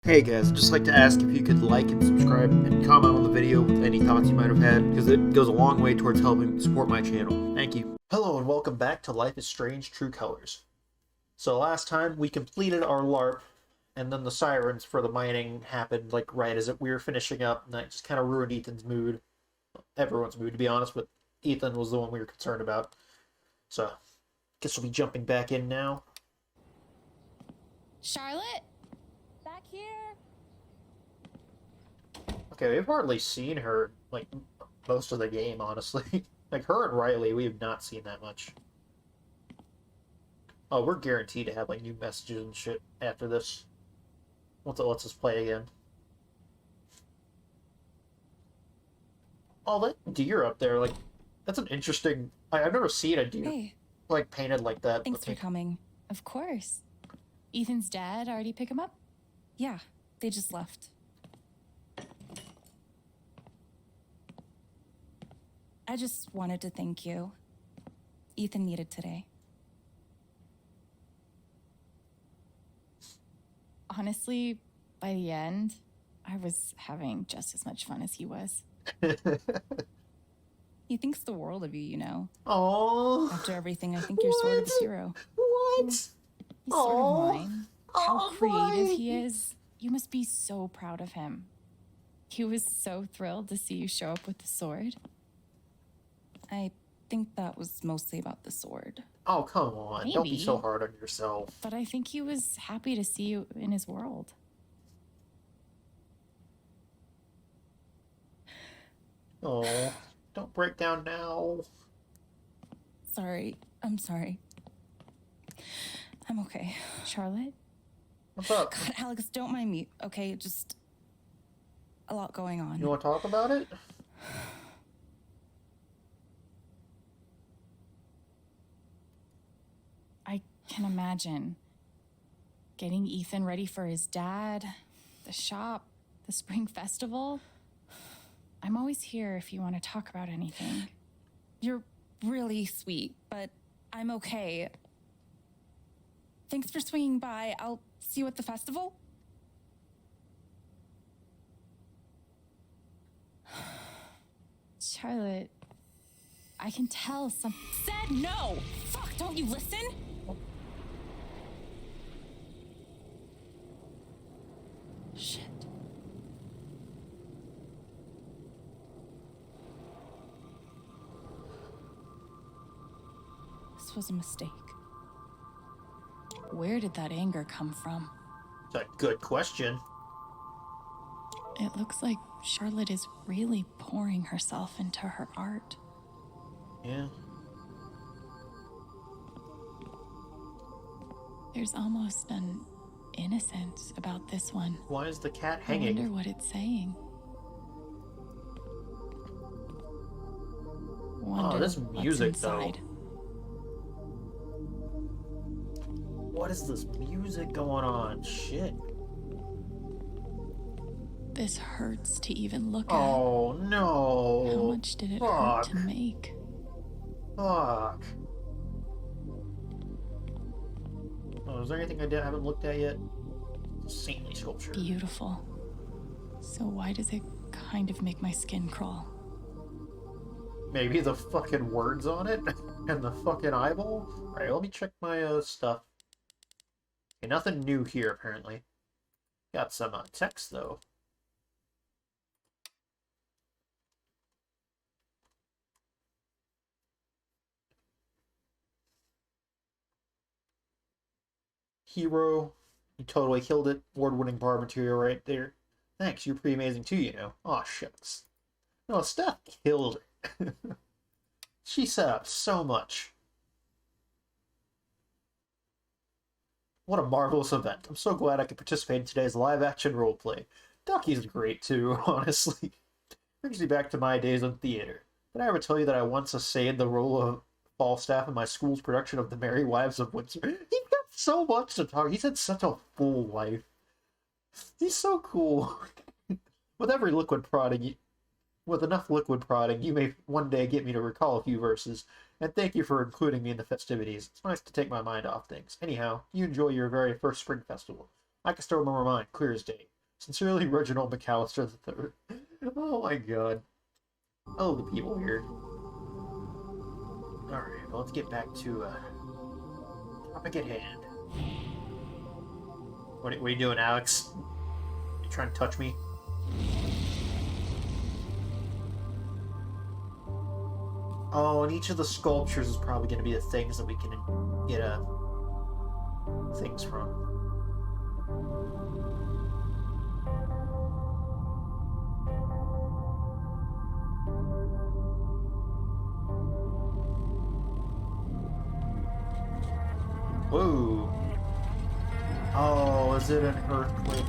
Hey guys, I'd just like to ask if you could like and subscribe and comment on the video with any thoughts you might have had, because it goes a long way towards helping support my channel. Thank you. Hello and welcome back to Life is Strange True Colors. So last time we completed our LARP, and then the sirens for the mining happened like right as we were finishing up, and that just kind of ruined Ethan's mood. Everyone's mood, to be honest, but Ethan was the one we were concerned about. So, guess we'll be jumping back in now. Charlotte? Back here? Okay, we've hardly seen her, like, most of the game, honestly. Like, her and Riley, we have not seen that much. Oh, we're guaranteed to have, like, new messages and shit after this. Once it lets us play again. Oh, that deer up there, like, that's an interesting... I've never seen a deer, Hey, like, painted like that. thanks for coming. Of course. Ethan's dad already pick him up? Yeah, they just left. I just wanted to thank you. Ethan needed today. Honestly, by the end, I was having just as much fun as he was. He thinks the world of you, you know. Oh. After everything, I think you're sort of his hero. What? He's sort of mine. How creative he is. You must be so proud of him. He was so thrilled to see you show up with the sword. I think that was mostly about the sword. Oh, come on. Maybe. Don't be so hard on yourself. But I think he was happy to see you in his world. Oh, don't break down now. Sorry. I'm sorry. I'm okay. Charlotte? What's up? God, Alex, don't mind me, okay? Just a lot going on. You want to talk about it? I can imagine getting Ethan ready for his dad, the shop, the spring festival. I'm always here if you want to talk about anything. You're really sweet, but I'm okay. Thanks for swinging by. I'll see you at the festival. Charlotte, I can tell some... Said no! Fuck, don't you listen? Shit. This was a mistake. Where did that anger come from? That's a good question. It looks like Charlotte is really pouring herself into her art. Yeah. There's almost an innocence about this one. Why is the cat I hanging? wonder what it's saying. Wonder this what's music, though. inside. What is this music going on? Shit. This hurts to even look at. Oh, no. How much did it hurt to make? Fuck. Oh, is there anything I haven't looked at yet? Saintly sculpture. Beautiful. So why does it kind of make my skin crawl? Maybe the fucking words on it? And the fucking eyeball? Alright, let me check my stuff. Okay, nothing new here, apparently. Got some text, though. Hero. You totally killed it. Award-winning bar material right there. Thanks, you're pretty amazing too, you know. Aw, shucks. No, Steph killed it. She set up so much. What a marvelous event. I'm so glad I could participate in today's live-action roleplay. Ducky's great too, honestly. Brings me back to my days in theater. Did I ever tell you that I once essayed the role of Falstaff in my school's production of The Merry Wives of Windsor? He's got so much to talk. He's had such a full life. He's so cool. With every liquid prodding, with enough liquid prodding, you may one day get me to recall a few verses. And thank you for including me in the festivities. It's nice to take my mind off things. Anyhow, you enjoy your very first spring festival. I can still remember mine, clear as day. Sincerely, Reginald McAllister III. Oh my god. Oh, the people here. Alright, well, let's get back to topic at hand. What are you doing, Alex? You trying to touch me? Oh, and each of the sculptures is probably going to be the things that we can get things from. Whoa. Oh, is it an earthquake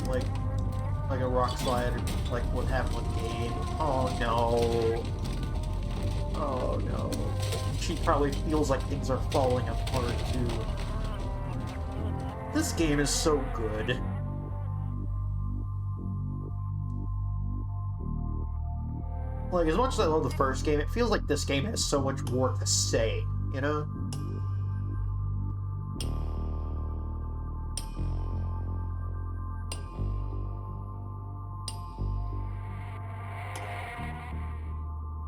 like a rock slide, like what happened with Gabe? Oh no. Oh no. She probably feels like things are falling apart too. This game is so good. Like, as much as I love the first game, it feels like this game has so much more to say, you know?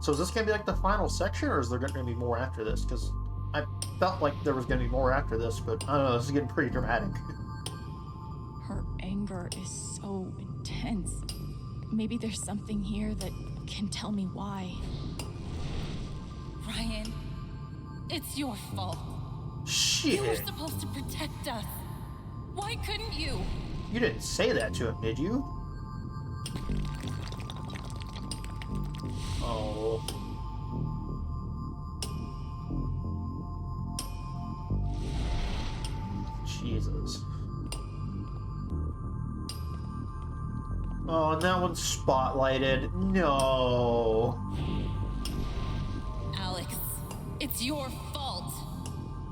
So is this going to be like the final section, or is there going to be more after this? Because I felt like there was going to be more after this, but I don't know, this is getting pretty dramatic. Her anger is so intense. Maybe there's something here that can tell me why. Ryan, it's your fault. Shit. You were supposed to protect us. Why couldn't you? You didn't say that to him, did you? Oh. Jesus. Oh, and that one's spotlighted. No. Alex, it's your fault.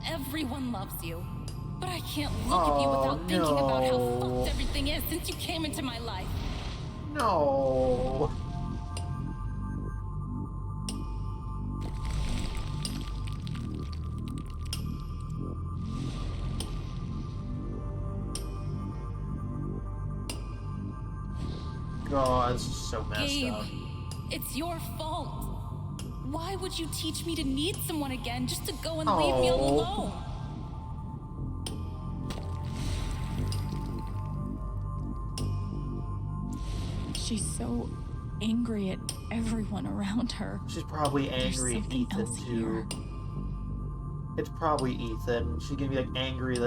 Everyone loves you. But I can't look at you without thinking about how fucked everything is since you came into my life. No. God, this is so messed Gabe, up. it's your fault. Why would you teach me to need someone again just to go and leave me all alone? She's so angry at everyone around her. She's probably angry at something Ethan else too. here. It's probably Ethan. She's gonna be like angry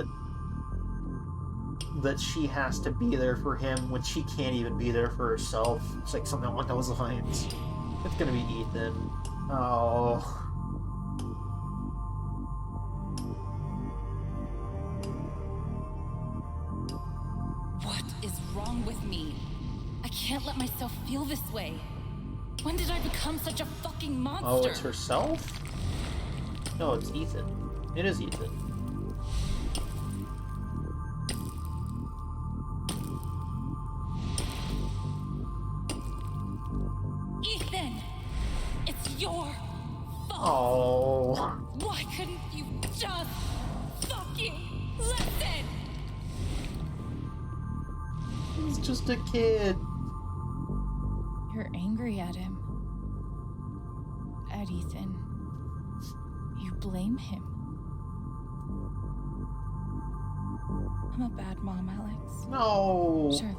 that she has to be there for him when she can't even be there for herself. It's like something along those lines. It's gonna be Ethan. Oh. What is wrong with me? I can't let myself feel this way. When did I become such a fucking monster? Oh, it's herself? No, it's Ethan. It is Ethan. Ethan! It's your fault! Oh. Why couldn't you just fucking listen? He's just a kid. You're angry at him. At Ethan. You blame him. I'm a bad mom, Alex. No. Charlotte.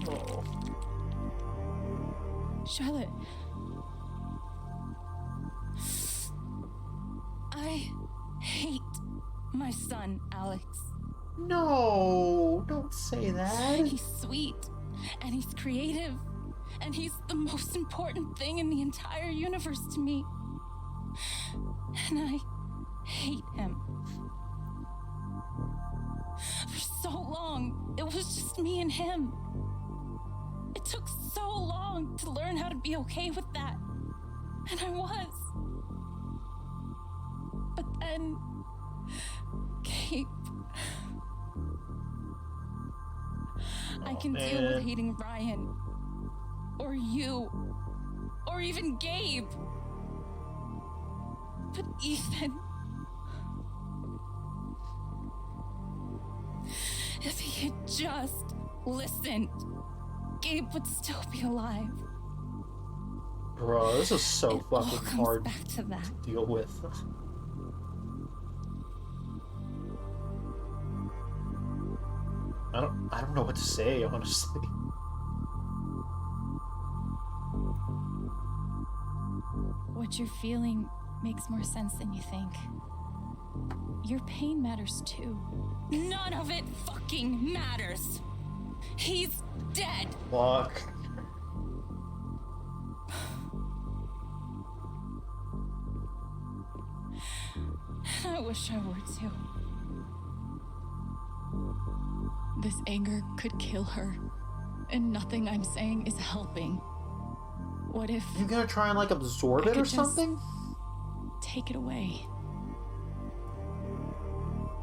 Oh. Charlotte. I hate my son, Alex. No, don't say that. He's sweet, and he's creative, and he's the most important thing in the entire universe to me. And I hate him. For so long, it was just me and him. It took so long to learn how to be okay with that. And I was. But then, Gabe. I can deal with hating Ryan. Or you. Or even Gabe. But Ethan. If he had just listened, Gabe would still be alive. Bro, this is so It all fucking comes hard back to that. to deal with. I don't know what to say, honestly. What you're feeling makes more sense than you think. Your pain matters too. None of it fucking matters. He's dead. Fuck. I wish I were too. This anger could kill her, and nothing I'm saying is helping. What if You gonna try and like absorb I it or could just- something? take it away?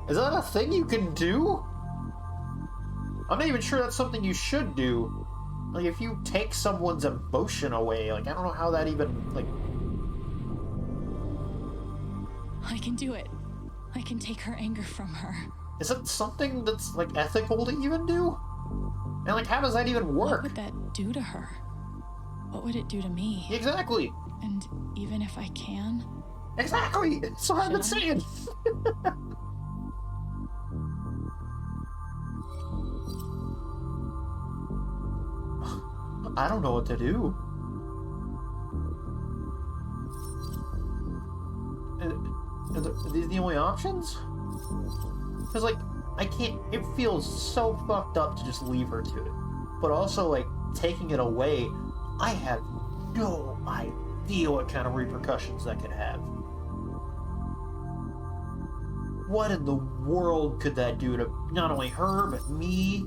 Is that a thing you can do? I'm not even sure that's something you should do. Like, if you take someone's emotion away, like, I don't know how that even, like... I can do it. I can take her anger from her. Is that something that's, like, ethical to even do? And, like, how does that even What work? would that do to her? What would it do to me? Exactly! And even if I can, Exactly! That's what I've been Should I? saying! I don't know what to do. Are these the only options? Because, like, I can't... It feels so fucked up to just leave her to it. But also, like, taking it away, I have no idea what kind of repercussions that could have. What in the world could that do to not only her, but me,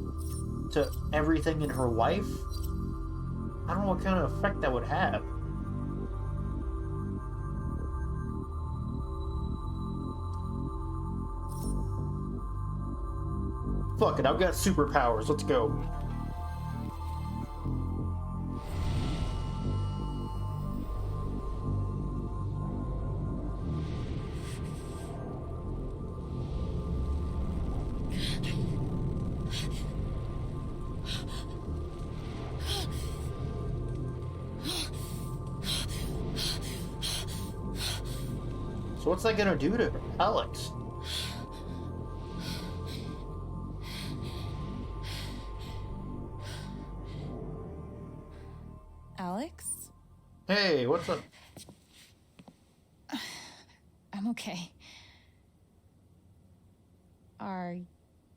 to everything in her life? I don't know what kind of effect that would have. Fuck it, I've got superpowers, let's go. So what's that gonna do to her, Alex? Alex? Hey, what's up? I'm okay. Are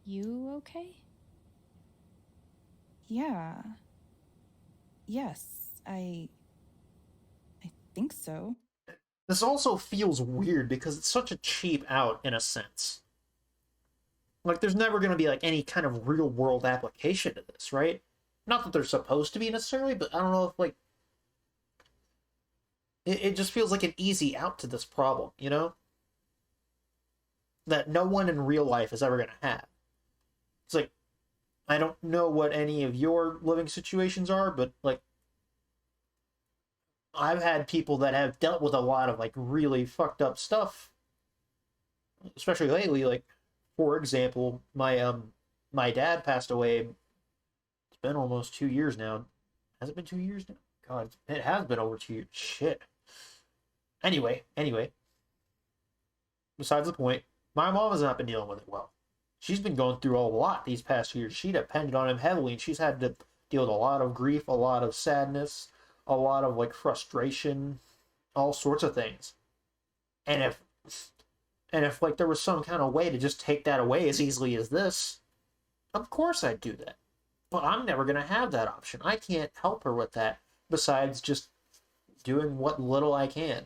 you okay? Yeah. Yes, I think so. This also feels weird because it's such a cheap out in a sense. Like, there's never going to be, like, any kind of real-world application to this, right? Not that they're supposed to be necessarily, but I don't know if, like... It just feels like an easy out to this problem, you know? That no one in real life is ever going to have. It's like, I don't know what any of your living situations are, but, like, I've had people that have dealt with a lot of, like, really fucked up stuff. Especially lately, like, for example, my dad passed away. It's been almost 2 years now. Has it been 2 years now? God, it has been over 2 years. Shit. Anyway. Besides the point, my mom has not been dealing with it well. She's been going through a lot these past years. She depended on him heavily, and she's had to deal with a lot of grief, a lot of sadness, a lot of, like, frustration, all sorts of things. And if like there was some kind of way to just take that away as easily as this, of course I'd do that. But I'm never going to have that option. I can't help her with that besides just doing what little I can.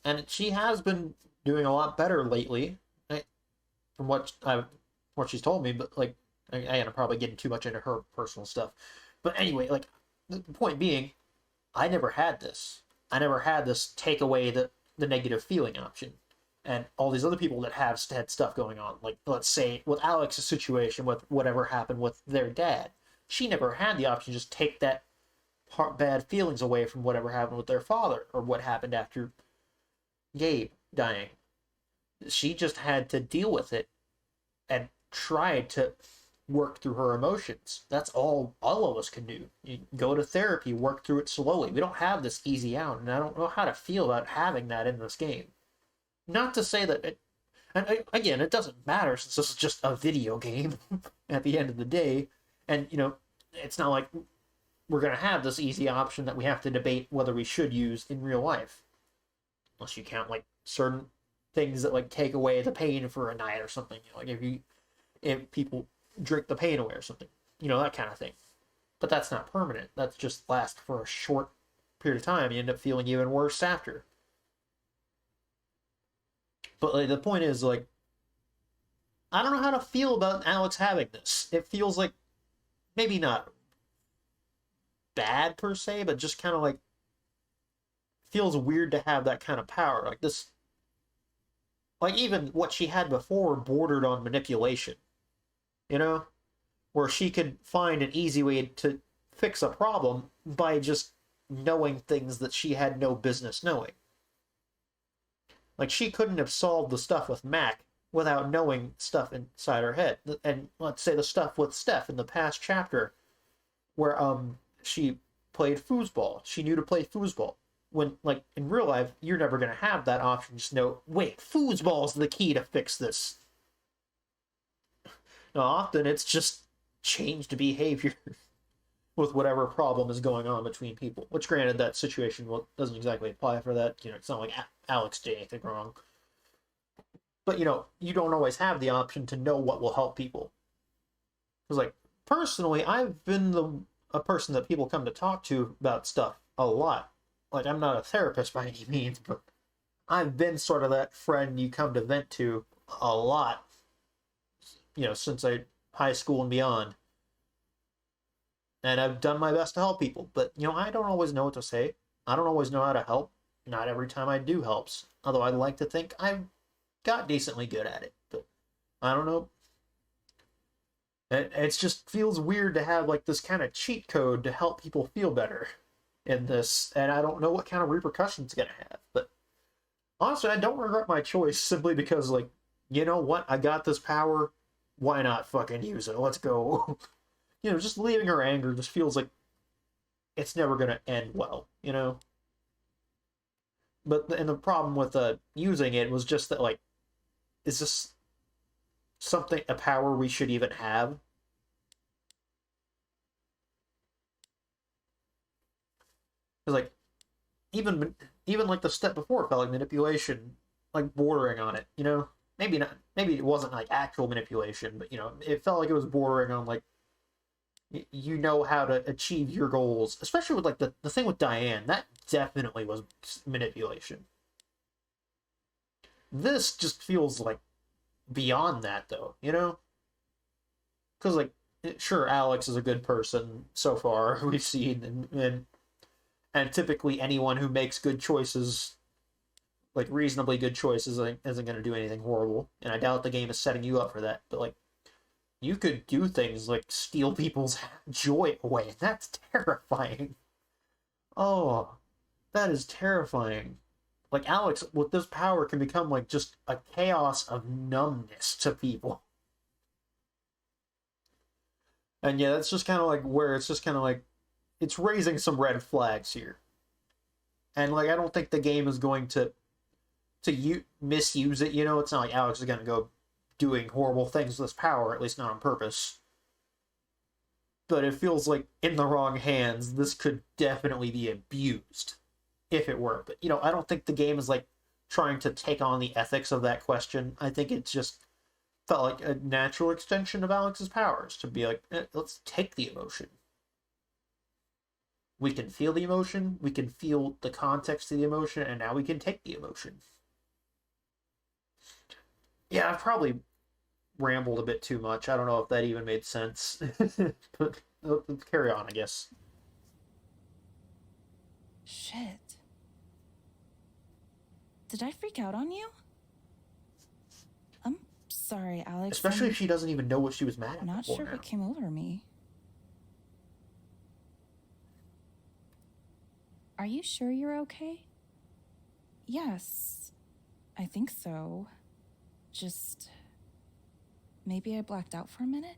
And she has been doing a lot better lately, from what she's told me, but, like, I am probably getting too much into her personal stuff. But anyway, like, the point being, I never had this. I never had this take away the negative feeling option. And all these other people that have had stuff going on, like, let's say, with Alex's situation, with whatever happened with their dad, she never had the option to just take that bad feelings away from whatever happened with their father, or what happened after Gabe dying. She just had to deal with it and try to work through her emotions. That's all of us can do. You go to therapy, work through it slowly. We don't have this easy out, and I don't know how to feel about having that in this game. Not to say that it, and again, it doesn't matter since this is just a video game at the end of the day, and it's not like we're going to have this easy option that we have to debate whether we should use in real life, unless you count like certain things that like take away the pain for a night or something. Like if people drink the pain away or something, that kind of thing. But that's not permanent. That's just last for a short period of time. You end up feeling even worse after. But like, the point is, like, I don't know how to feel about Alex having this. It feels like maybe not bad per se, but just kind of like feels weird to have that kind of power. Like this, like even what she had before bordered on manipulation, where she could find an easy way to fix a problem by just knowing things that she had no business knowing. Like, she couldn't have solved the stuff with Mac without knowing stuff inside her head. And let's say the stuff with Steph in the past chapter, where she played foosball. She knew to play foosball. When, like, in real life, you're never going to have that option. Just know, wait, foosball's the key to fix this. Now, often it's just changed behavior with whatever problem is going on between people. Which, granted, that situation doesn't exactly apply for that. It's not like Alex did anything wrong. But, you don't always have the option to know what will help people. Because, like, personally, I've been a person that people come to talk to about stuff a lot. Like, I'm not a therapist by any means, but I've been sort of that friend you come to vent to a lot, since high school and beyond. And I've done my best to help people, but, I don't always know what to say. I don't always know how to help. Not every time I do helps. Although I'd like to think I've got decently good at it, but I don't know. It just feels weird to have, like, this kind of cheat code to help people feel better in this, and I don't know what kind of repercussions it's gonna have. But honestly, I don't regret my choice simply because, like, you know what? I got this power. Why not fucking use it? Let's go. Just leaving her anger just feels like it's never gonna end well, But the problem with using it was just that, like, is this a power we should even have? Because, like, even like the step before felt like manipulation, like bordering on it, Maybe not. Maybe it wasn't like actual manipulation, but it felt like it was bordering on, like, how to achieve your goals, especially with like the thing with Diane. That definitely was manipulation. This just feels like beyond that, though, because, like, sure, Alex is a good person so far, we've seen, and typically anyone who makes good choices, like reasonably good choices, isn't going to do anything horrible, and I doubt the game is setting you up for that. But, like, you could do things like steal people's joy away, and that's terrifying. Oh, that is terrifying. Like, Alex, with this power, can become, like, just a chaos of numbness to people. And yeah, that's just kind of like where it's just kind of like, it's raising some red flags here. And, like, I don't think the game is going to misuse it, It's not like Alex is going to go doing horrible things with this power, at least not on purpose. But it feels like, in the wrong hands, this could definitely be abused, if it were. But, I don't think the game is, like, trying to take on the ethics of that question. I think it just felt like a natural extension of Alex's powers, to be like, let's take the emotion. We can feel the emotion, we can feel the context of the emotion, and now we can take the emotion. Yeah, I've probably rambled a bit too much. I don't know if that even made sense. But let's carry on, I guess. Shit. Did I freak out on you? I'm sorry, Alex. Especially if she doesn't even know what she was mad at. I'm not sure what came over me. Are you sure you're okay? Yes, I think so. Just Maybe I blacked out for a minute?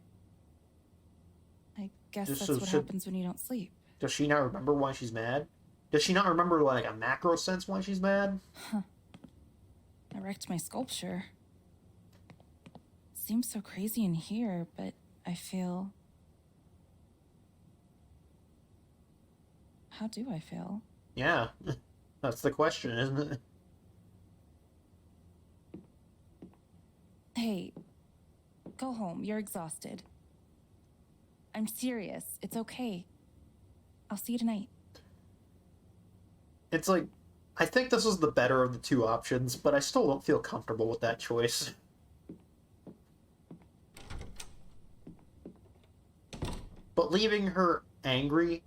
I guess Just that's so what should- happens when you don't sleep. Does she not remember why she's mad? Does she not remember, like, a macro sense why she's mad? I wrecked my sculpture. Seems so crazy in here, but I feel... How do I feel? Yeah. That's the question, isn't it? Hey, go home. You're exhausted. I'm serious. It's okay. I'll see you tonight. It's like, I think this is the better of the two options, but I still don't feel comfortable with that choice. But leaving her angry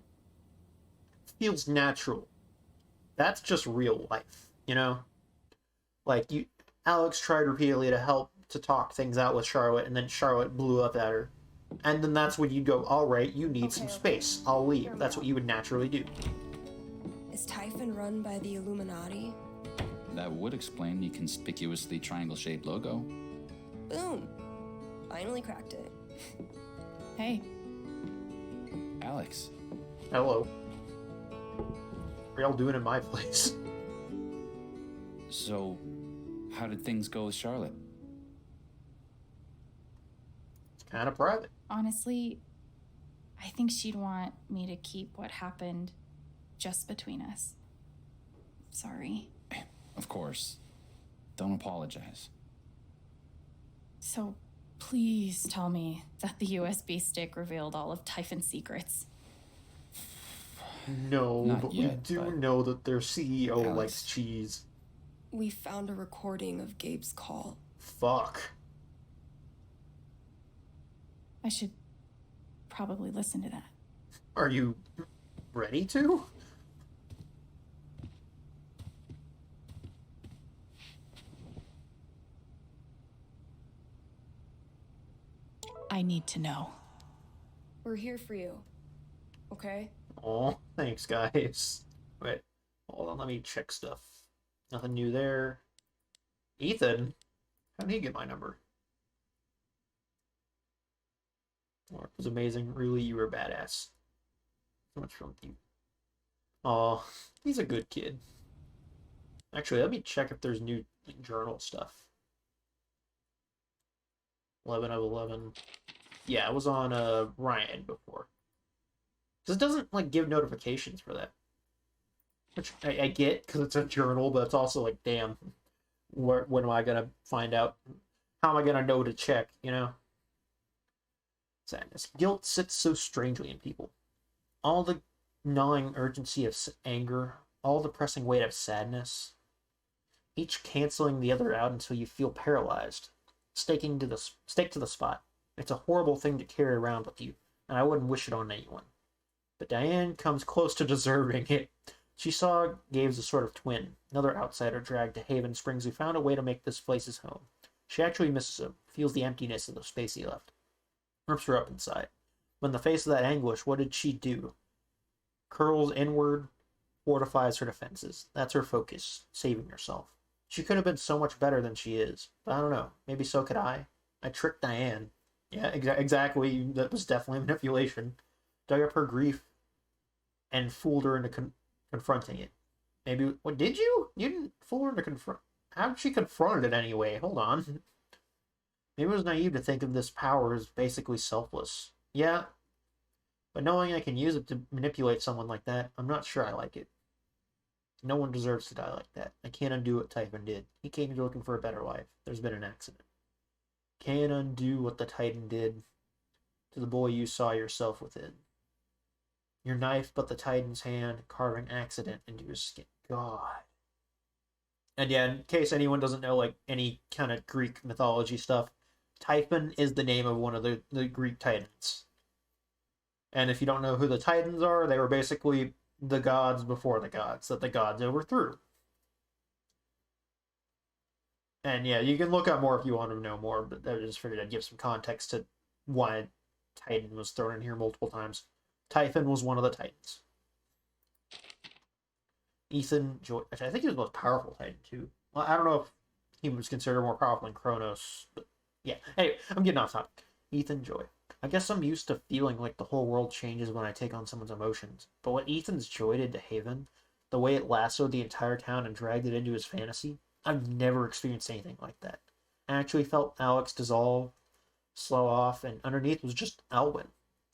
feels natural. That's just real life, you know? Like, Alex tried repeatedly to talk things out with Charlotte, and then Charlotte blew up at her. And then that's when you go, alright, you need some space. I'll leave. That's what you would naturally do. Is Typhon run by the Illuminati? That would explain the conspicuously triangle-shaped logo. Boom. Finally cracked it. Hey, Alex, Hello. What are y'all doing in my place? so how did things go with Charlotte? It's kind of private. honestly, I think she'd want me to keep what happened just between us. Sorry. Of course. Don't apologize. So please tell me that the USB stick revealed all of Typhon's secrets. No, Not but yet, we do but- know that their CEO Alex. likes cheese. We found a recording of Gabe's call. Fuck. I should probably listen to that. Are you ready to? I need to know. We're here for you. Okay? Oh, thanks, guys. Wait, hold on, let me check stuff. Nothing new there. Ethan? How did he get my number? Work was amazing. Really, you were badass. So much from you. Oh, he's a good kid. Actually, let me check if there's new journal stuff. 11 of 11. Yeah, I was on Ryan before. Because it doesn't, like, give notifications for that. Which I get, because it's a journal, but it's also like, damn, when am I going to find out? How am I going to know to check, you know? Sadness. Guilt sits so strangely in people. All the gnawing urgency of anger, all the pressing weight of sadness, each canceling the other out until you feel paralyzed. Stake to the spot. It's a horrible thing to carry around with you, and I wouldn't wish it on anyone. But Diane comes close to deserving it. She saw Gabe's a sort of twin, another outsider dragged to Haven Springs who found a way to make this place his home. She actually misses him, feels the emptiness of the space he left. Rips her up inside. But in the face of that anguish, what did she do? Curls inward, fortifies her defenses. That's her focus, saving herself. She could have been so much better than she is, but I don't know. Maybe so could I. I tricked Diane. Yeah, exactly. That was definitely manipulation. Dug up her grief and fooled her into confronting it. Maybe... What, did you? You didn't fool her into confront... How did she confront it anyway? Hold on. Maybe it was naive to think of this power as basically selfless. Yeah, but knowing I can use it to manipulate someone like that, I'm not sure I like it. No one deserves to die like that. I can't undo what Typhon did. He came here looking for a better life. There's been an accident. Can't undo what the Titan did to the boy you saw yourself within. Your knife but the Titan's hand, carving accident into his skin. God. And yeah, in case anyone doesn't know, like, any kind of Greek mythology stuff, Typhon is the name of one of the Greek Titans. And if you don't know who the Titans are, they were basically the gods before the gods that the gods overthrew. And yeah, you can look up more if you want to know more, but I just figured I'd give some context to why Titan was thrown in here multiple times. Typhon was one of the Titans. Ethan, which I think he was the most powerful Titan too. Well, I don't know if he was considered more powerful than Kronos, but Yeah. Anyway, I'm getting off topic. Ethan Joy. I guess I'm used to feeling like the whole world changes when I take on someone's emotions. But what Ethan's joy did to Haven, the way it lassoed the entire town and dragged it into his fantasy, I've never experienced anything like that. I actually felt Alex dissolve, slow off, and underneath was just Alwyn.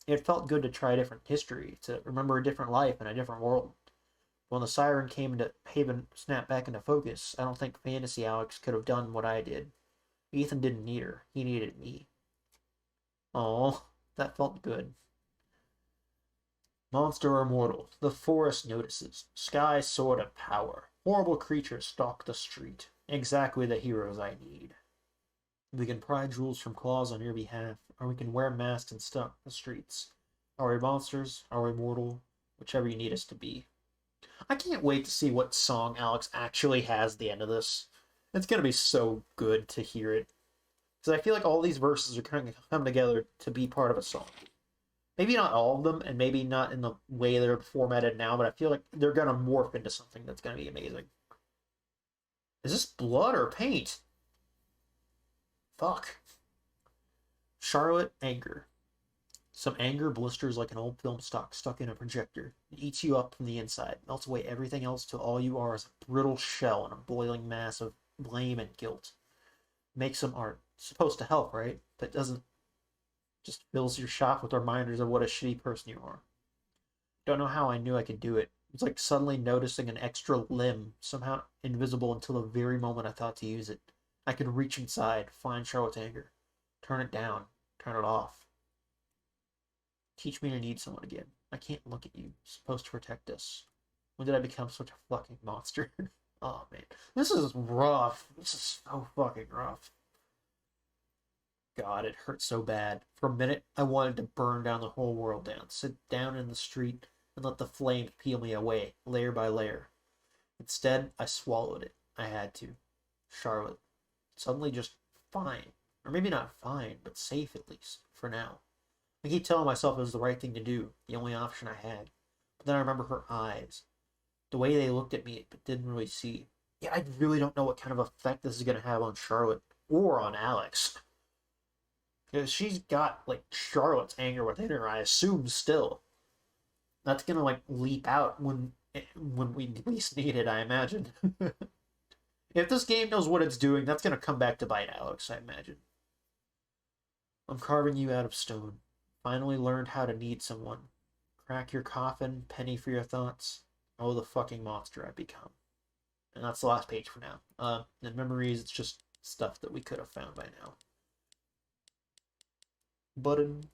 It felt good to try a different history, to remember a different life in a different world. When the siren came into Haven, snapped back into focus, I don't think Fantasy Alex could have done what I did. Ethan didn't need her. He needed me. Oh, that felt good. Monster or mortal, the forest notices. Sky sword of power. Horrible creatures stalk the street. Exactly the heroes I need. We can pry jewels from claws on your behalf, or we can wear masks and stalk the streets. Are we monsters? Are we mortal? Whichever you need us to be. I can't wait to see what song Alex actually has at the end of this. It's going to be so good to hear it. Because I feel like all these verses are kind of come together to be part of a song. Maybe not all of them, and maybe not in the way they're formatted now, but I feel like they're going to morph into something that's going to be amazing. Is this blood or paint? Fuck. Charlotte, anger. Some anger blisters like an old film stock stuck in a projector. It eats you up from the inside, melts away everything else till all you are is a brittle shell in a boiling mass of blame and guilt. Make some art. It's supposed to help, right? But doesn't. Just fills your shop with reminders of what a shitty person you are. Don't know how I knew I could do it. It's like suddenly noticing an extra limb, somehow invisible until the very moment I thought to use it. I could reach inside, find Charlotte's anger, turn it down, turn it off. Teach me to need someone again. I can't look at you. It's supposed to protect us. When did I become such a fucking monster? Oh man, this is rough. This is so fucking rough. God, it hurt so bad. For a minute, I wanted to burn down the whole world down, sit down in the street, and let the flames peel me away, layer by layer. Instead, I swallowed it. I had to. Charlotte. Suddenly just fine. Or maybe not fine, but safe at least, for now. I keep telling myself it was the right thing to do, the only option I had. But then I remember her eyes. The way they looked at me, but didn't really see. Yeah, I really don't know what kind of effect this is going to have on Charlotte, or on Alex. Because she's got, like, Charlotte's anger within her, I assume, still. That's gonna, like, leap out when we least need it, I imagine. If this game knows what it's doing, that's gonna come back to bite Alex, I imagine. I'm carving you out of stone. Finally learned how to need someone. Crack your coffin, penny for your thoughts. Oh, the fucking monster I've become. And that's the last page for now. In memories, it's just stuff that we could have found by now. Button.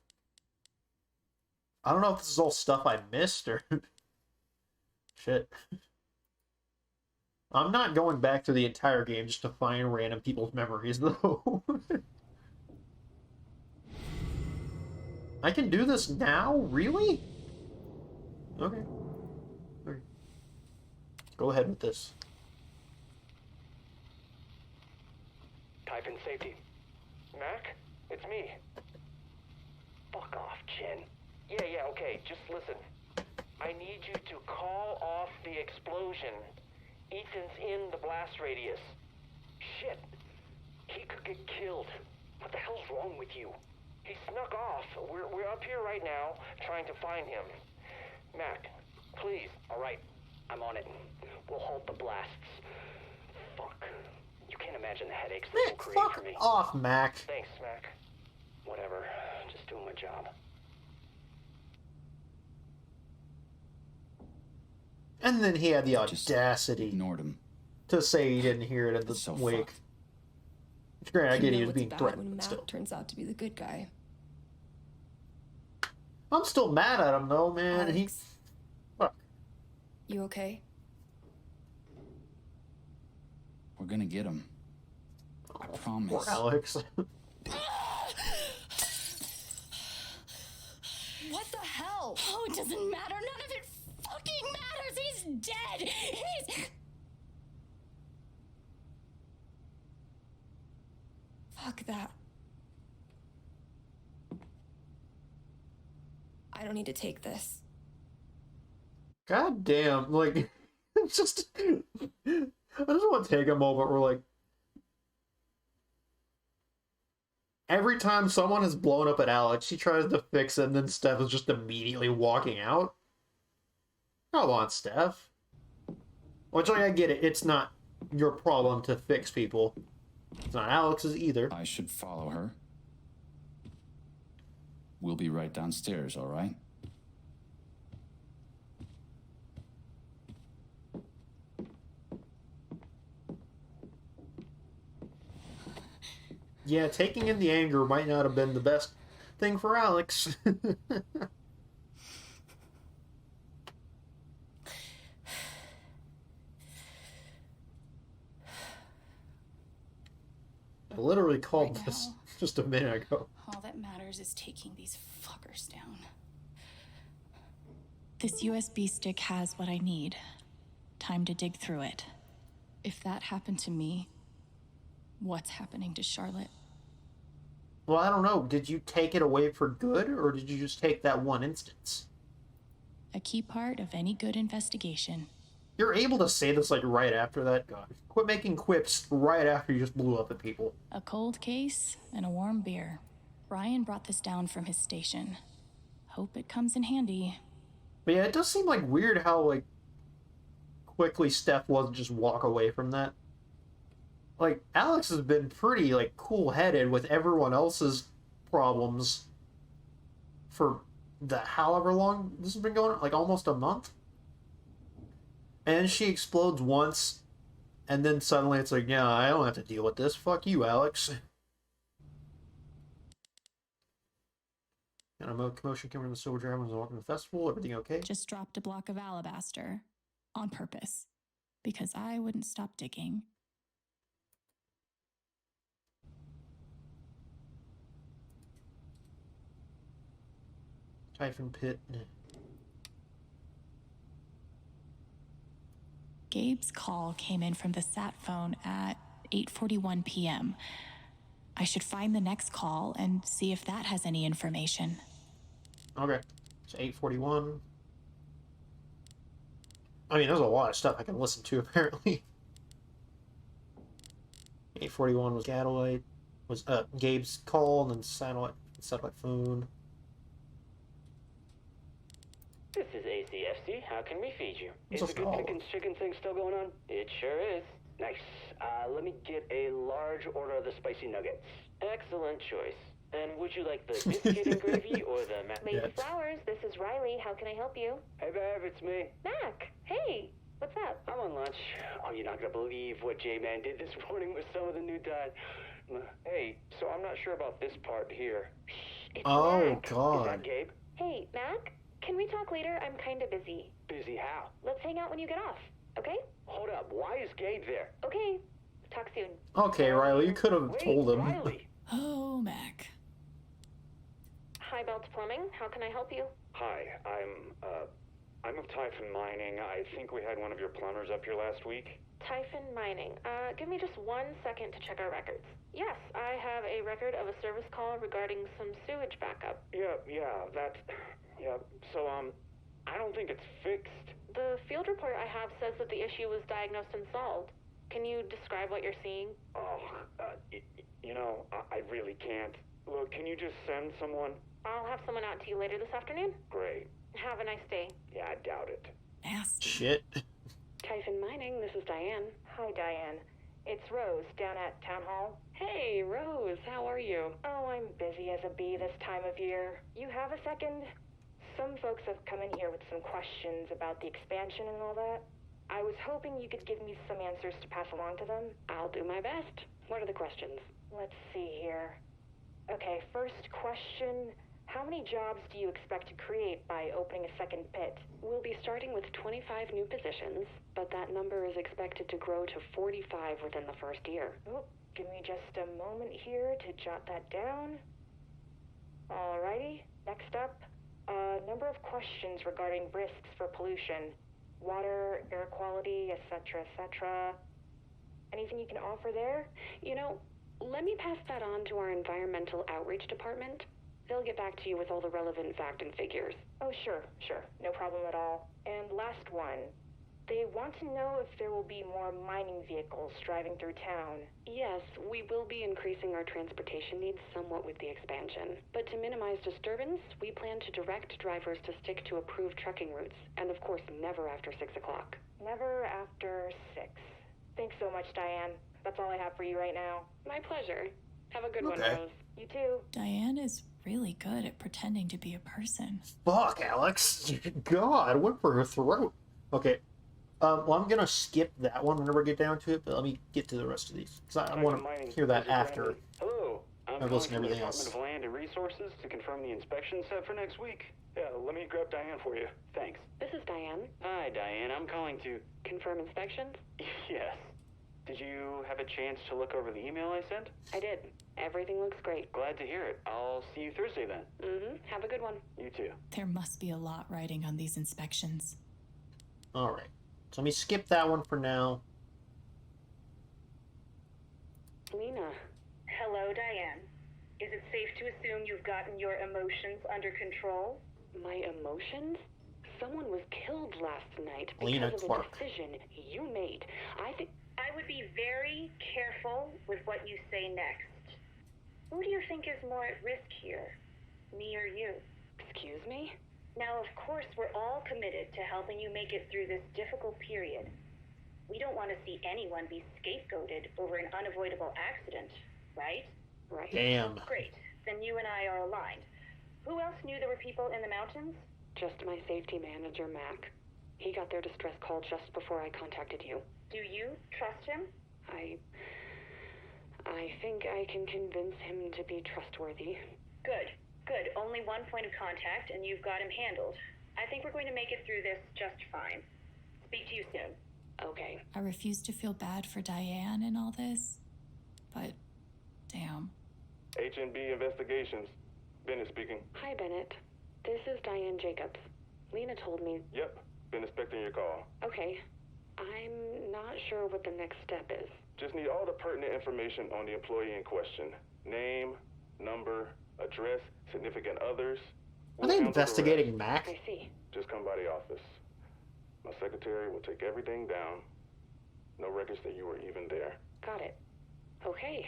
I don't know if this is all stuff I missed or shit. I'm not going back to the entire game just to find random people's memories though. I can do this now? Really? Okay. Go ahead with this. Type in safety. Mac? It's me. Fuck off, Jen. Yeah, okay, just listen. I need you to call off the explosion. Ethan's in the blast radius. Shit. He could get killed. What the hell's wrong with you? He snuck off. We're up here right now, trying to find him. Mac, please. All right, I'm on it. We'll halt the blasts. Fuck. You can't imagine the headaches this will create for me. Fuck off, Mac. Thanks, Mac. Whatever. Just doing my job. And then he had the Just audacity ignored him. to say he didn't hear it in the So wake. fucked. Which, granted, I You get know he was what's being bad threatened, when but Mac still. turns out to be the good guy. I'm still mad at him, though, man. He... Alex, Fuck. you okay? We're gonna get him. I promise. Poor Alex. What the hell? Oh, it doesn't matter. None of it fucking matters. He's dead. He's. Fuck that. I don't need to take this. God damn, like, it's just... I just want to take a moment where, like... Every time someone has blown up at Alex, she tries to fix it, and then Steph is just immediately walking out. Come on, Steph. Which, like, I get it. It's not your problem to fix people. It's not Alex's either. I should follow her. We'll be right downstairs, all right? Yeah, taking in the anger might not have been the best thing for Alex. I literally called Right this now. just a minute ago. All that matters is taking these fuckers down. This USB stick has what I need. Time to dig through it. If that happened to me, what's happening to Charlotte? Well, I don't know. Did you take it away for good, or did you just take that one instance? A key part of any good investigation. You're able to say this, like, right after that? God. Quit making quips right after you just blew up at people. A cold case and a warm beer. Brian brought this down from his station. Hope it comes in handy. But yeah, it does seem, like, weird how, like, quickly Steph wasn't just walk away from that. Like, Alex has been pretty, like, cool-headed with everyone else's problems for the however long this has been going on, like, almost a month? And she explodes once, and then suddenly it's like, yeah, I don't have to deal with this. Fuck you, Alex. And a commotion came from the Silver Dragon was walking the festival. Everything okay? Just dropped a block of alabaster. On purpose. Because I wouldn't stop digging. Typhon Pit. Gabe's call came in from the sat phone at 8:41 p.m. I should find the next call and see if that has any information. Okay. It's 8:41. I mean, there's a lot of stuff I can listen to, apparently. 8:41 was Gadolite. Was Gabe's call, and then satellite phone. This is ACFC. How can we feed you? What's Is up, the good Carl? Pickens chicken thing still going on? It sure is. Nice. Let me get a large order of the spicy nuggets. Excellent choice. And would you like the biscuit and gravy or the Lady Yeah. Flowers, this is Riley. How can I help you? Hey, babe, it's me. Mac, hey, what's up? I'm on lunch. Oh, you're not gonna believe what J-Man did this morning with some of the new dye. Hey, so I'm not sure about this part here. It's Oh, Mac. Is God. that Gabe? Hey, Mac, can we talk later? I'm kind of busy. Busy how? Let's hang out when you get off, okay? Hold up. Why is Gabe there? Okay, talk soon. Okay, Riley, you could have Wait, told him. Riley. Oh, Mac. Hi, Belts Plumbing. How can I help you? Hi, I'm of Typhon Mining. I think we had one of your plumbers up here last week. Typhon Mining. Give me just 1 second to check our records. Yes, I have a record of a service call regarding some sewage backup. Yeah, so, I don't think it's fixed. The field report I have says that the issue was diagnosed and solved. Can you describe what you're seeing? Oh, I really can't. Look, can you just send someone? I'll have someone out to you later this afternoon. Great. Have a nice day. Yeah, I doubt it. Nasty. Shit. Typhon Mining, this is Diane. Hi, Diane. It's Rose down at Town Hall. Hey, Rose, how are you? Oh, I'm busy as a bee this time of year. You have a second? Some folks have come in here with some questions about the expansion and all that. I was hoping you could give me some answers to pass along to them. I'll do my best. What are the questions? Let's see here. Okay, first question. How many jobs do you expect to create by opening a second pit? We'll be starting with 25 new positions, but that number is expected to grow to 45 within the first year. Oh, give me just a moment here to jot that down. Alrighty, next up, number of questions regarding risks for pollution. Water, air quality, etc., etc. Anything you can offer there? Let me pass that on to our environmental outreach department. They'll get back to you with all the relevant fact and figures. Oh, sure. No problem at all. And last one. They want to know if there will be more mining vehicles driving through town. Yes, we will be increasing our transportation needs somewhat with the expansion. But to minimize disturbance, we plan to direct drivers to stick to approved trucking routes. And of course, never after 6 o'clock. Never after 6. Thanks so much, Diane. That's all I have for you right now. My pleasure. Have a good one, Okay. Rose. You too. Diane is really good at pretending to be a person. Fuck, Alex. God, went for her throat. Okay. Well, I'm gonna skip that one whenever we get down to it, but let me get to the rest of these. Because I want to hear that after. Hello, I'm I've calling listened to from the everything else. Department of Land and Resources to confirm the inspection set for next week. Yeah, let me grab Diane for you. Thanks. This is Diane. Hi, Diane. I'm calling to. Confirm inspections? Yes. Did you have a chance to look over the email I sent? I did. Everything looks great. Glad to hear it. I'll see you Thursday then. Mm-hmm. Have a good one. You too. There must be a lot riding on these inspections. Alright. So let me skip that one for now. Lena. Hello, Diane. Is it safe to assume you've gotten your emotions under control? My emotions? Someone was killed last night Lena because of Clark. a decision you made. I would be very careful with what you say next. Who do you think is more at risk here? Me or you? Excuse me? Now, of course, we're all committed to helping you make it through this difficult period. We don't want to see anyone be scapegoated over an unavoidable accident, right? Right. Damn. Great. Then you and I are aligned. Who else knew there were people in the mountains? Just my safety manager, Mac. He got their distress call just before I contacted you. Do you trust him? I think I can convince him to be trustworthy. Good. Good. Only one point of contact, and you've got him handled. I think we're going to make it through this just fine. Speak to you soon. Okay. I refuse to feel bad for Diane in all this, but damn. H&B Investigations. Bennett speaking. Hi, Bennett. This is Diane Jacobs. Lena told me. Yep, been expecting your call. Okay. I'm not sure what the next step is. Just need all the pertinent information on the employee in question. Name, number, address, significant others. Are they investigating Mac? I see. Just come by the office. My secretary will take everything down. No records that you were even there. Got it. Okay.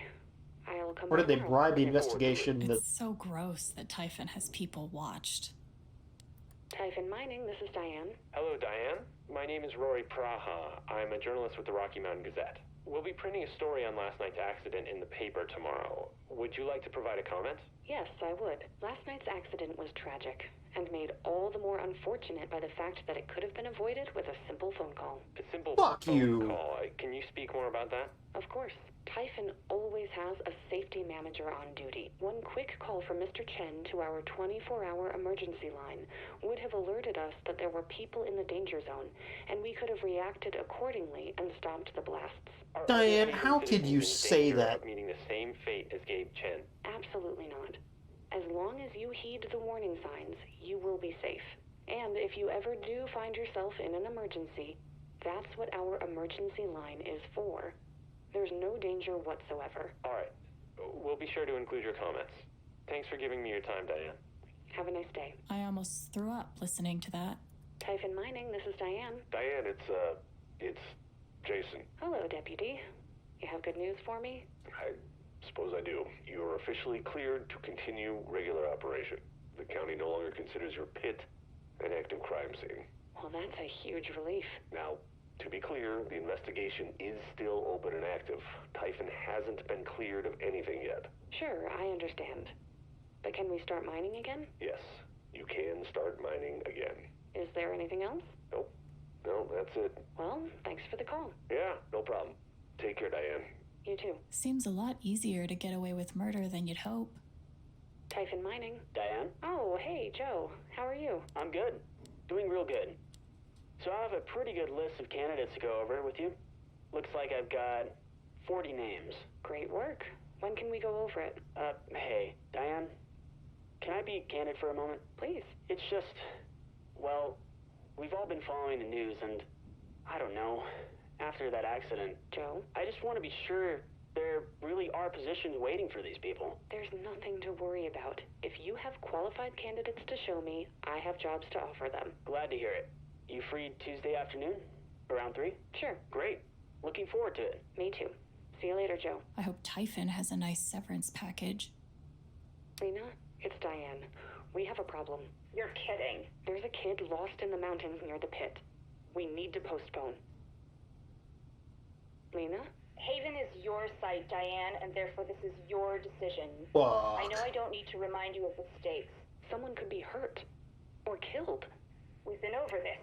I'll come Or did by they tomorrow. bribe the Looking forward to investigation that... It's so gross that Typhon has people watched. Typhon Mining, this is Diane. Hello, Diane. My name is Rory Praha. I'm a journalist with the Rocky Mountain Gazette. We'll be printing a story on last night's accident in the paper tomorrow. Would you like to provide a comment? Yes, I would. Last night's accident was tragic, and made all the more unfortunate by the fact that it could have been avoided with a simple phone call. A simple Fuck phone you. call. Can you speak more about that? Of course. Typhon always has a safety manager on duty. One quick call from Mr. Chen to our 24-hour emergency line would have alerted us that there were people in the danger zone, and we could have reacted accordingly and stopped the blasts. Are Diane, there any how could you citizens in say danger that? of meeting the same fate as Gabe Chen? Absolutely not. As long as you heed the warning signs, you will be safe. And if you ever do find yourself in an emergency, that's what our emergency line is for. There's no danger whatsoever. All right. We'll be sure to include your comments. Thanks for giving me your time, Diane. Have a nice day. I almost threw up listening to that. Typhon Mining, this is Diane. Diane, it's Jason. Hello, Deputy. You have good news for me? I suppose I do. You are officially cleared to continue regular operation. The county no longer considers your pit an active crime scene. Well, that's a huge relief. Now, to be clear, the investigation is still open and active. Typhon hasn't been cleared of anything yet. Sure, I understand. But can we start mining again? Yes, you can start mining again. Is there anything else? Nope. No, that's it. Well, thanks for the call. Yeah, no problem. Take care, Diane. You too. Seems a lot easier to get away with murder than you'd hope. Typhon Mining. Diane? Oh, hey, Joe. How are you? I'm good. Doing real good. So I have a pretty good list of candidates to go over with you. Looks like I've got 40 names. Great work. When can we go over it? Hey, Diane, can I be candid for a moment? Please. It's just, well, we've all been following the news and, I don't know, after that accident, Joe? I just want to be sure there really are positions waiting for these people. There's nothing to worry about. If you have qualified candidates to show me, I have jobs to offer them. Glad to hear it. You free Tuesday afternoon? Around 3? Sure. Great. Looking forward to it. Me too. See you later, Joe. I hope Typhon has a nice severance package. Lena, it's Diane. We have a problem. You're kidding. There's a kid lost in the mountains near the pit. We need to postpone. Lena? Haven is your site, Diane, and therefore this is your decision. Fuck. I know I don't need to remind you of the stakes. Someone could be hurt. Or killed. We've been over this.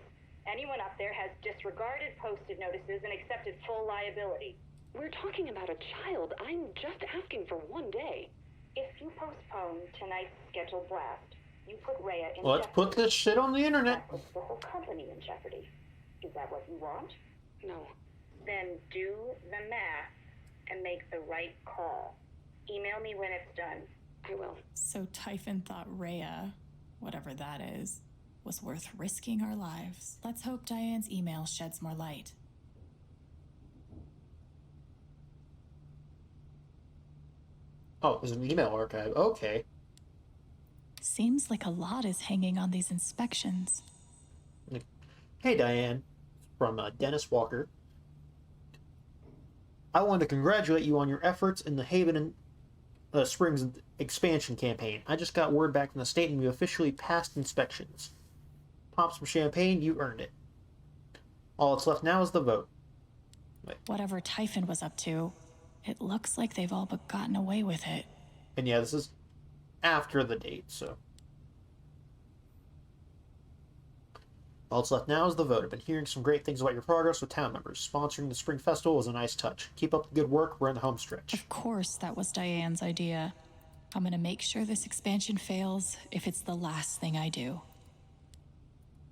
Anyone up there has disregarded posted notices and accepted full liability. We're talking about a child. I'm just asking for one day. If you postpone tonight's scheduled blast, you put Rhea in Let's jeopardy. put this shit on the internet. That puts the whole company in jeopardy. Is that what you want? No. Then do the math and make the right call. Email me when it's done. I will. So Typhon thought Rhea, whatever that is, was worth risking our lives. Let's hope Diane's email sheds more light. Oh, there's an email archive. Okay. Seems like a lot is hanging on these inspections. Hey, Diane. From Dennis Walker. I want to congratulate you on your efforts in the Haven and Springs expansion campaign. I just got word back from the state and you officially passed inspections. Pop some champagne, you earned it. All that's left now is the vote. Whatever Typhon was up to, it looks like they've all but gotten away with it. And yeah, this is after the date, so. All that's left now is the vote. I've been hearing some great things about your progress with town members. Sponsoring the Spring Festival was a nice touch. Keep up the good work, we're in the home stretch. Of course, that was Diane's idea. I'm gonna make sure this expansion fails if it's the last thing I do.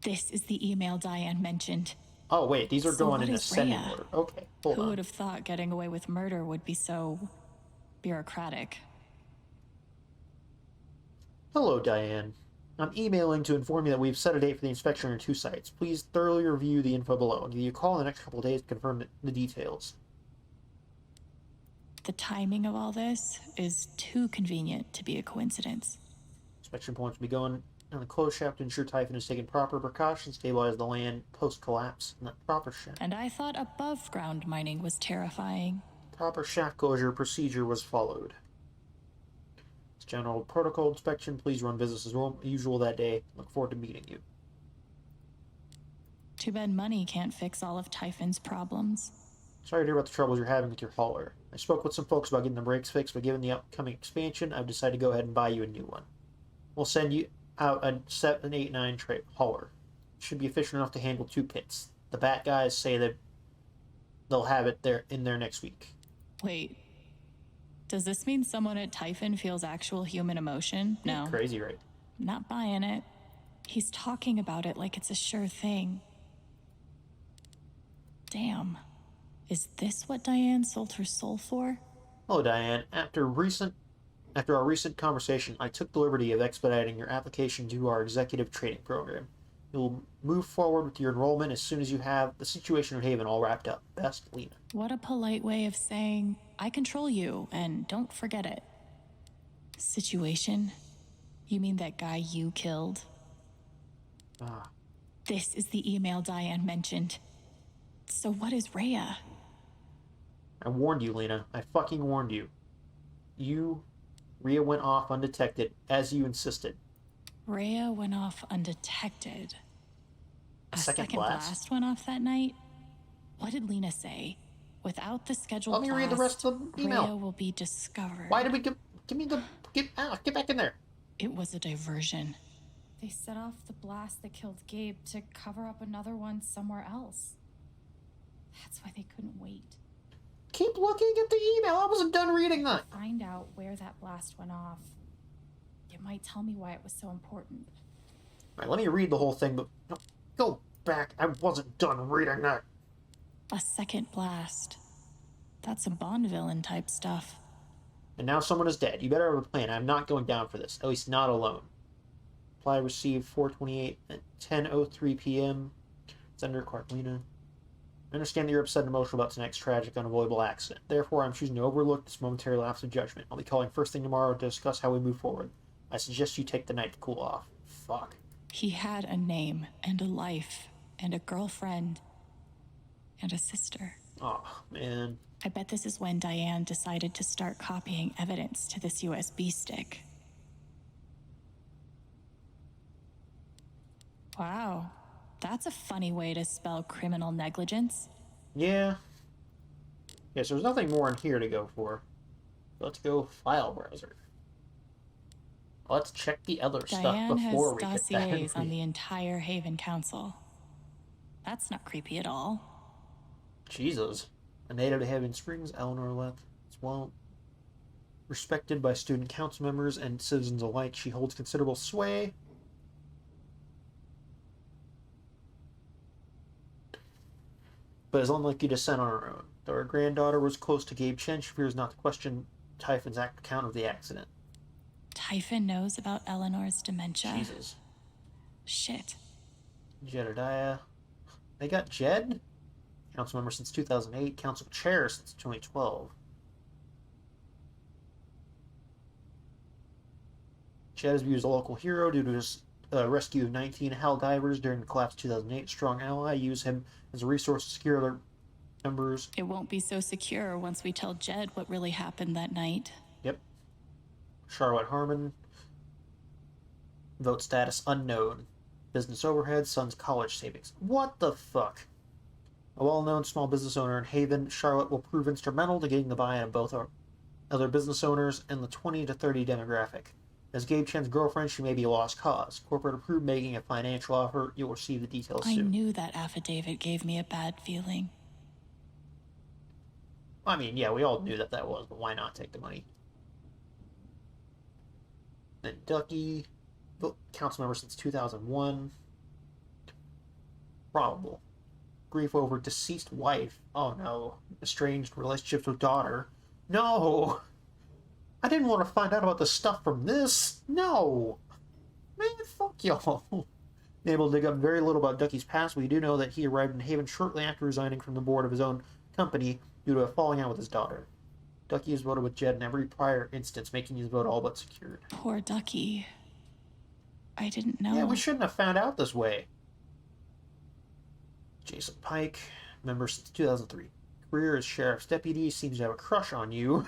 This is the email Diane mentioned. Oh wait, these are So going what in is ascending Rhea? order. Okay, hold Who on. would have thought getting away with murder would be so bureaucratic? Hello, Diane. I'm emailing to inform you that we've set a date for the inspection on your 2 sites. Please thoroughly review the info below. I'll give you a call in the next couple of days to confirm the details. The timing of all this is too convenient to be a coincidence. Inspection points will be going on the closed shaft to ensure Typhon has taken proper precautions to stabilize the land post-collapse. And that proper shaft. And I thought above ground mining was terrifying. Proper shaft closure procedure was followed. It's general protocol inspection. Please run business as usual that day. Look forward to meeting you. Too bad money can't fix all of Typhon's problems. Sorry to hear about the troubles you're having with your hauler. I spoke with some folks about getting the brakes fixed, but given the upcoming expansion, I've decided to go ahead and buy you a new one. We'll send you out a 789 hauler. It should be efficient enough to handle 2 pits. The Bat guys say that they'll have it there in there next week. Wait, does this mean someone at Typhon feels actual human emotion? No. Crazy, right? Not buying it. He's talking about it like it's a sure thing. Damn. Is this what Diane sold her soul for? Hello, Diane. After our recent conversation, I took the liberty of expediting your application to our executive training program. You'll move forward with your enrollment as soon as you have the situation in Haven all wrapped up. Best, Lena. What a polite way of saying, I control you, and don't forget it. Situation? You mean that guy you killed? Ah. This is the email Diane mentioned. So what is Rhea? I warned you, Lena. I fucking warned you. Rhea went off undetected, as you insisted. Rhea went off undetected. A second blast? went off that night? What did Lena say? Without the scheduled Let me read the rest of the email. Rhea will be discovered. Why did we get back in there? It was a diversion. They set off the blast that killed Gabe to cover up another one somewhere else. That's why they couldn't wait. Keep looking at the email. I wasn't done reading that. Find out where that blast went off. It might tell me why it was so important. Alright, let me read the whole thing, but no, go back. I wasn't done reading that. A second blast. That's a Bond villain type stuff. And now someone is dead. You better have a plan. I'm not going down for this. At least not alone. Reply received 4:28 at 10:03 p.m. Sender Carlina. I understand that you're upset and emotional about tonight's tragic, unavoidable accident. Therefore, I'm choosing to overlook this momentary lapse of judgment. I'll be calling first thing tomorrow to discuss how we move forward. I suggest you take the night to cool off. Fuck. He had a name and a life and a girlfriend. and a sister. Oh, man. I bet this is when Diane decided to start copying evidence to this USB stick. Wow, that's a funny way to spell criminal negligence. Yeah. Yes, there's nothing more in here to go for. Let's go file browser. Let's check the other Diane stuff before has we get dossiers that. on the entire Haven Council. That's not creepy at all. Jesus. A native to Haven Springs, Eleanor Leth is well respected by student council members and citizens alike. She holds considerable sway. But is unlikely to descend on her own. Though her granddaughter was close to Gabe Chen, she fears not to question Typhon's account of the accident. Typhon knows about Eleanor's dementia. Jesus. Shit. Jedediah. They got Jed? Council member since 2008, council chair since 2012. Jed is viewed as a local hero due to his rescue of 19 Hal divers during the collapse of 2008. Strong ally, use him as a resource to secure their members. It won't be so secure once we tell Jed what really happened that night. Yep. Charlotte Harmon. Vote status unknown. Business overhead, son's college savings. What the fuck? A well-known small business owner in Haven, Charlotte will prove instrumental to getting the buy-in of both our other business owners and the 20 to 30 demographic. As Gabe Chen's girlfriend, she may be a lost cause. Corporate approved making a financial offer. You'll receive the details soon. I knew that affidavit gave me a bad feeling. I mean, yeah, we all knew that was, but why not take the money? Then Ducky, council member since 2001. Probable. Grief over deceased wife. Oh no. Estranged relationships with daughter. No! I didn't want to find out about the stuff from this. No! Man, fuck y'all. Able to dig up very little about Ducky's past, we do know that he arrived in Haven shortly after resigning from the board of his own company due to a falling out with his daughter. Ducky has voted with Jed in every prior instance, making his vote all but secured. Poor Ducky. I didn't know. Yeah, we shouldn't have found out this way. Jason Pike, member since 2003. Career as sheriff's deputy, seems to have a crush on you.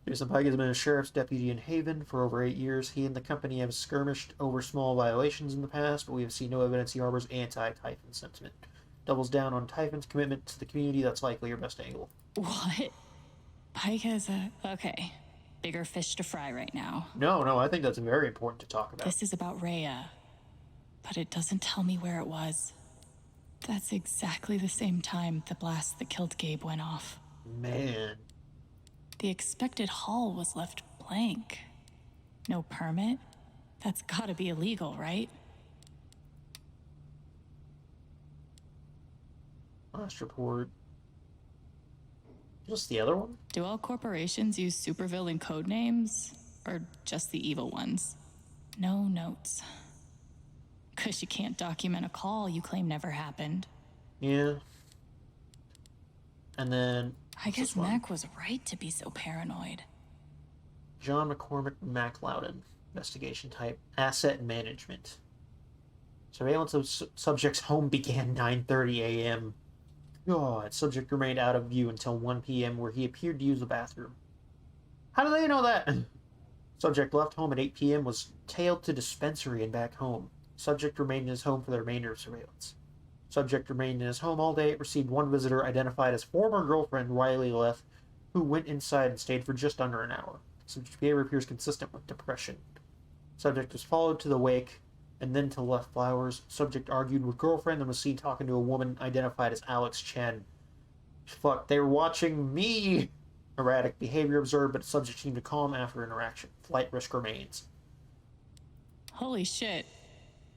Jason Pike has been a sheriff's deputy in Haven for over 8 years. He and the company have skirmished over small violations in the past, but we have seen no evidence he harbors anti-Typhon sentiment. Doubles down on Typhon's commitment to the community. That's likely your best angle. What? Pike has a... Okay. Bigger fish to fry right now. No, I think that's very important to talk about. This is about Rhea, but it doesn't tell me where it was. That's exactly the same time the blast that killed Gabe went off. Man. The expected hall was left blank. No permit? That's gotta be illegal, right? Last report. Just the other one? Do all corporations use supervillain code names? Or just the evil ones? No notes. 'Cause you can't document a call you claim never happened. Yeah. And then... I guess Mac was right to be so paranoid. John McCormick MacLeod. Investigation type. Asset management. Surveillance of subject's home began 9:30 a.m. God, subject remained out of view until 1 p.m. where he appeared to use the bathroom. How do they know that? Subject left home at 8 p.m. was tailed to dispensary and back home. Subject remained in his home for the remainder of surveillance. Subject remained in his home all day. It received one visitor identified as former girlfriend Riley Leth, who went inside and stayed for just under an hour. Subject's behavior appears consistent with depression. Subject was followed to the wake and then to left flowers. Subject argued with girlfriend and was seen talking to a woman identified as Alex Chen. Fuck, they were watching me! Erratic behavior observed, but subject seemed to calm after interaction. Flight risk remains. Holy shit.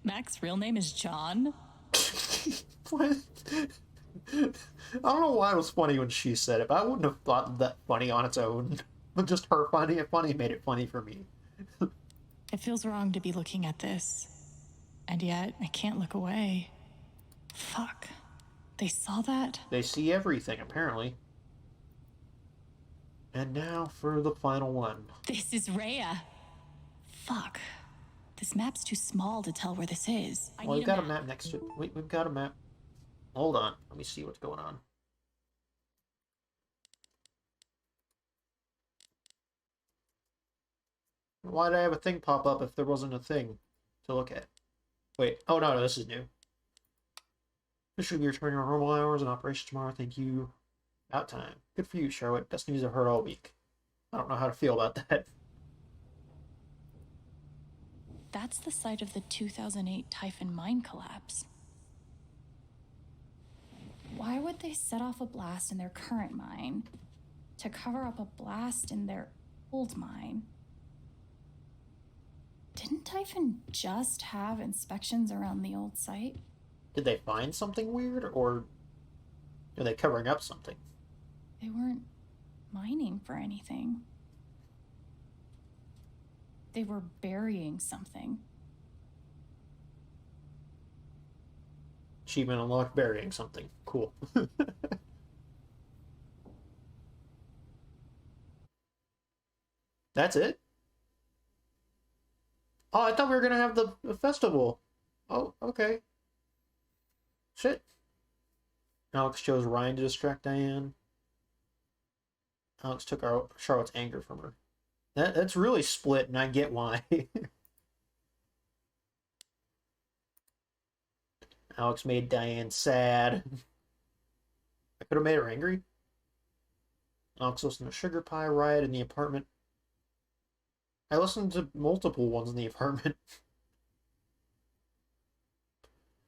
Mac's real name is John? What? I don't know why it was funny when she said it, but I wouldn't have thought that funny on its own. But just her finding it funny made it funny for me. It feels wrong to be looking at this. And yet, I can't look away. Fuck. They saw that? They see everything, apparently. And now for the final one. This is Rhea. Fuck. This map's too small to tell where this is. Well, we've got a map next to it. We've got a map. Hold on. Let me see what's going on. Why did I have a thing pop up if there wasn't a thing to look at? Wait. Oh, no, this is new. This should be returning our normal hours and operation tomorrow. Thank you. About time. Good for you, Charlotte. Best news I've heard all week. I don't know how to feel about that. That's the site of the 2008 Typhon mine collapse. Why would they set off a blast in their current mine to cover up a blast in their old mine? Didn't Typhon just have inspections around the old site? Did they find something weird, or are they covering up something? They weren't mining for anything. They were burying something. Achievement unlocked, burying something. Cool. That's it? Oh, I thought we were gonna have the festival. Oh, okay. Shit. Alex chose Ryan to distract Diane. Alex took Charlotte's anger from her. That's really split, and I get why. Alex made Diane sad. I could have made her angry. Alex listened to Sugar Pie Riot in the apartment. I listened to multiple ones in the apartment.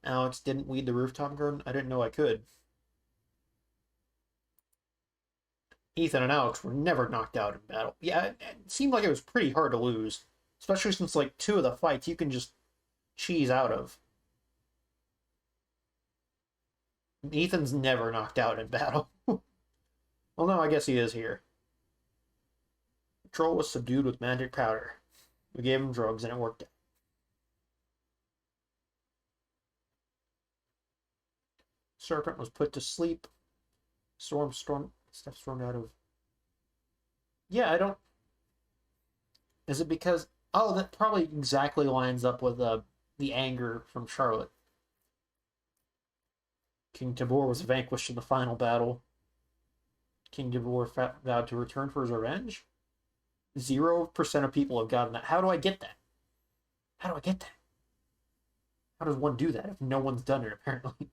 Alex didn't weed the rooftop garden. I didn't know I could. Ethan and Alex were never knocked out in battle. Yeah, it seemed like it was pretty hard to lose. Especially since, like, 2 of the fights you can just cheese out of. Ethan's never knocked out in battle. Well, no, I guess he is here. The troll was subdued with magic powder. We gave him drugs and it worked out. Serpent was put to sleep. Steph stormed out of... Yeah, I don't... Is it because... Oh, that probably exactly lines up with the anger from Charlotte. King Tabor was vanquished in the final battle. King Tabor vowed to return for his revenge? 0% of people have gotten that. How do I get that? How do I get that? How does one do that if no one's done it, apparently?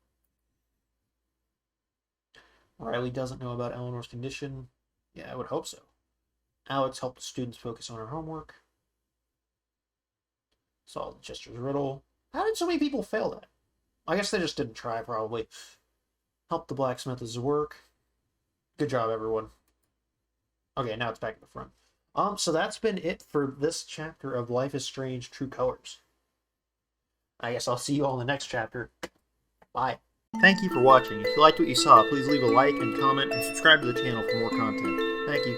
Riley doesn't know about Eleanor's condition. Yeah, I would hope so. Alex helped the students focus on her homework. Solved Chester's riddle. How did so many people fail that? I guess they just didn't try, probably. Helped the blacksmith with his work. Good job, everyone. Okay, now it's back in the front. So that's been it for this chapter of Life is Strange: True Colors. I guess I'll see you all in the next chapter. Bye. Thank you for watching. If you liked what you saw, please leave a like and comment and subscribe to the channel for more content. Thank you.